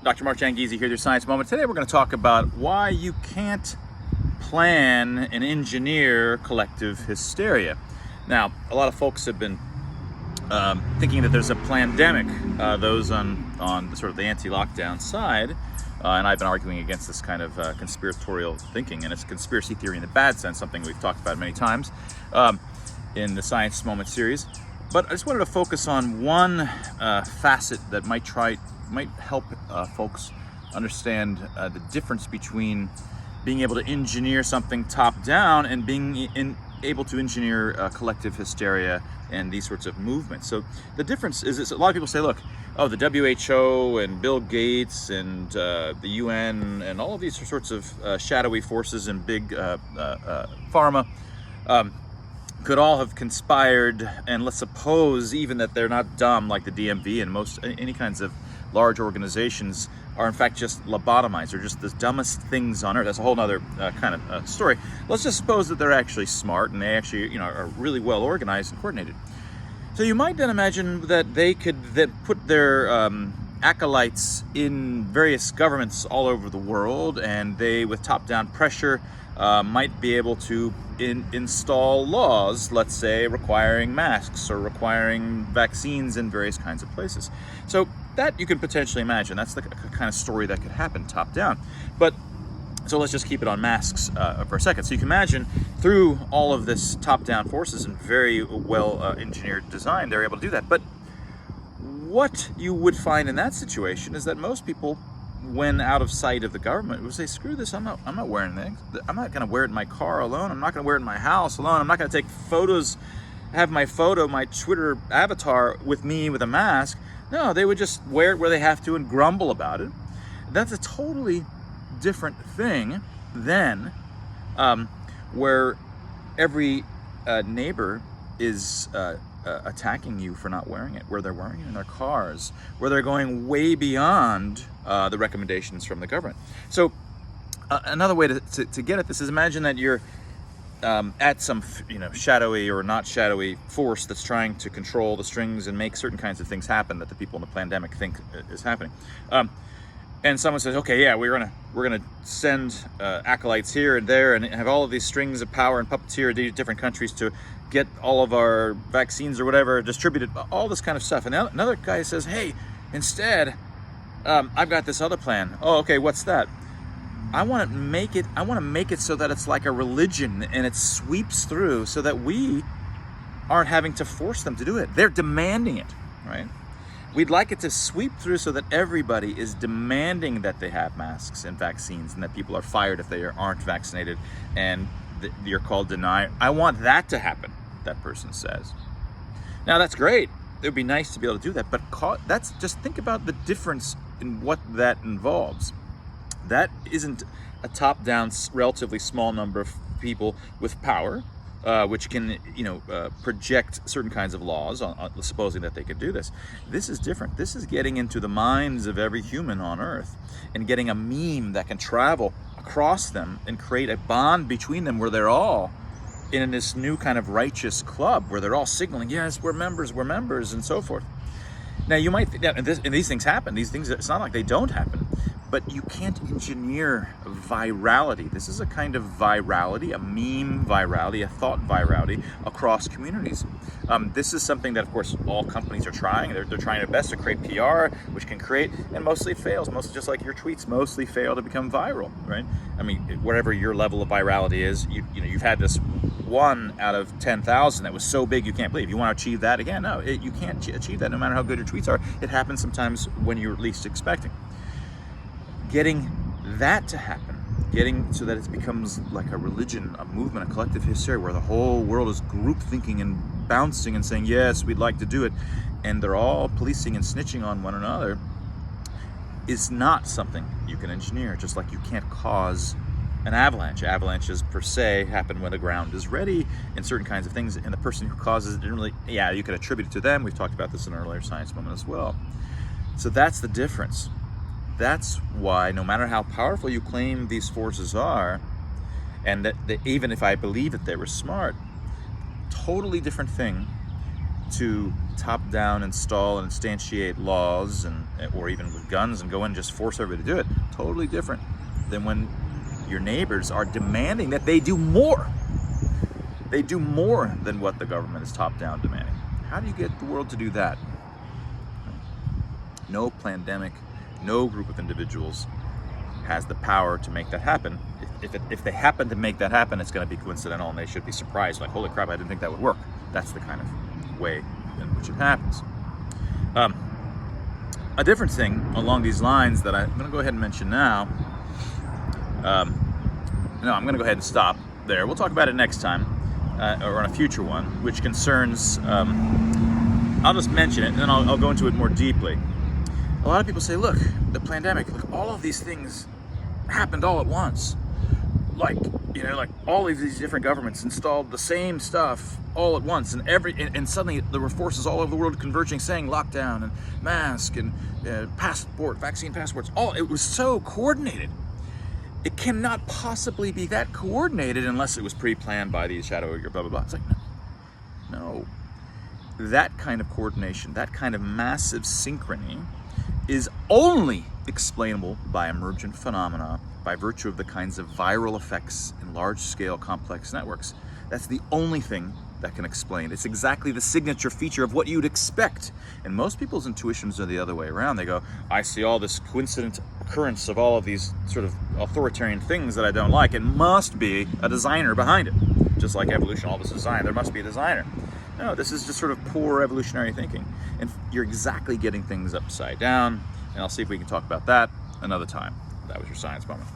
Dr. Mark Jangizi here with your Science Moment. Today we're going to talk about why you can't plan and engineer collective hysteria. Now, a lot of folks have been thinking that there's a plandemic, those on sort of the anti-lockdown side, and I've been arguing against this kind of conspiratorial thinking, and it's conspiracy theory in the bad sense, something we've talked about many times in the Science Moment series. But I just wanted to focus on one facet that might help folks understand the difference between being able to engineer something top down and being able to engineer collective hysteria and these sorts of movements. So the difference is a lot of people say, look, oh, the WHO and Bill Gates and the UN and all of these sorts of shadowy forces and big pharma could all have conspired, and let's suppose even that they're not dumb like the DMV and any kinds of large organizations are in fact just lobotomized. They're just the dumbest things on earth. That's a whole other kind of story. Let's just suppose that they're actually smart and they actually are really well organized and coordinated. So you might then imagine that they could then put their acolytes in various governments all over the world, and they, with top-down pressure, might be able to install laws, let's say, requiring masks or requiring vaccines in various kinds of places. So that you can potentially imagine. That's the kind of story that could happen top down. But so let's just keep it on masks for a second. So you can imagine through all of this top-down forces and very well engineered design, they're able to do that. But what you would find in that situation is that most people, when out of sight of the government, would say, screw this, I'm not wearing this. I'm not gonna wear it in my car alone. I'm not gonna wear it in my house alone. I'm not gonna take photos, have my Twitter avatar with me with a mask. No, they would just wear it where they have to and grumble about it. That's a totally different thing than where every neighbor is attacking you for not wearing it, where they're wearing it in their cars, where they're going way beyond the recommendations from the government. So another way to get at this is imagine that you're at some shadowy or not shadowy force that's trying to control the strings and make certain kinds of things happen that the people in the pandemic think is happening. And someone says, okay, yeah, we're gonna send acolytes here and there and have all of these strings of power and puppeteer these different countries to get all of our vaccines or whatever distributed, all this kind of stuff. And another guy says, hey, instead, I've got this other plan. Oh, okay, what's that? I want to make it so that it's like a religion and it sweeps through so that we aren't having to force them to do it. They're demanding it, right? We'd like it to sweep through so that everybody is demanding that they have masks and vaccines and that people are fired if they aren't vaccinated and you're called denier. I want that to happen, that person says. Now that's great. It would be nice to be able to do that, but just think about the difference in what that involves. That isn't a top-down, relatively small number of people with power, which can, project certain kinds of laws, supposing that they could do this. This is different. This is getting into the minds of every human on Earth and getting a meme that can travel across them and create a bond between them where they're all in this new kind of righteous club where they're all signaling, yes, we're members, and so forth. Now, you might think, and these things happen. These things, it's not like they don't happen. But you can't engineer virality. This is a kind of virality, a meme virality, a thought virality across communities. This is something that, of course, all companies are trying. They're trying their best to create PR, which can create, and mostly it fails. Mostly just like your tweets mostly fail to become viral, right? I mean, whatever your level of virality is, you've had this 1 out of 10,000 that was so big you can't believe. You want to achieve that again? No, you can't achieve that no matter how good your tweets are. It happens sometimes when you're least expecting. Getting that to happen, getting so that it becomes like a religion, a movement, a collective hysteria where the whole world is group thinking and bouncing and saying, yes, we'd like to do it, and they're all policing and snitching on one another, is not something you can engineer, just like you can't cause an avalanche. Avalanches per se happen when the ground is ready in certain kinds of things, and the person who causes it didn't really, you could attribute it to them. We've talked about this in an earlier Science Moment as well. So that's the difference. That's why no matter how powerful you claim these forces are, and that even if I believe that they were smart, totally different thing to top-down install and instantiate laws, or even with guns and go in and just force everybody to do it. Totally different than when your neighbors are demanding that they do more. They do more than what the government is top-down demanding. How do you get the world to do that? No pandemic, no group of individuals has the power to make that happen. If they happen to make that happen, it's going to be coincidental, and they should be surprised, like, holy crap, I didn't think that would work. That's the kind of way in which it happens. A different thing along these lines that I'm going to go ahead and mention now. No, I'm going to go ahead and stop there. We'll talk about it next time, or on a future one, which concerns, I'll just mention it, and then I'll go into it more deeply. A lot of people say, look, the pandemic, look, all of these things happened all at once. Like all of these different governments installed the same stuff all at once, and suddenly there were forces all over the world converging, saying lockdown and mask and vaccine passports. It was so coordinated. It cannot possibly be that coordinated unless it was pre-planned by these shadow or blah blah blah. It's like, no. That kind of coordination, that kind of massive synchrony, is only explainable by emergent phenomena by virtue of the kinds of viral effects in large-scale complex networks. That's the only thing that can explain. It's exactly the signature feature of what you'd expect. And most people's intuitions are the other way around. They go, I see all this coincident occurrence of all of these sort of authoritarian things that I don't like. It must be a designer behind it. Just like evolution, all this design, there must be a designer. No, this is just sort of poor evolutionary thinking. And you're exactly getting things upside down. And I'll see if we can talk about that another time. That was your science moment.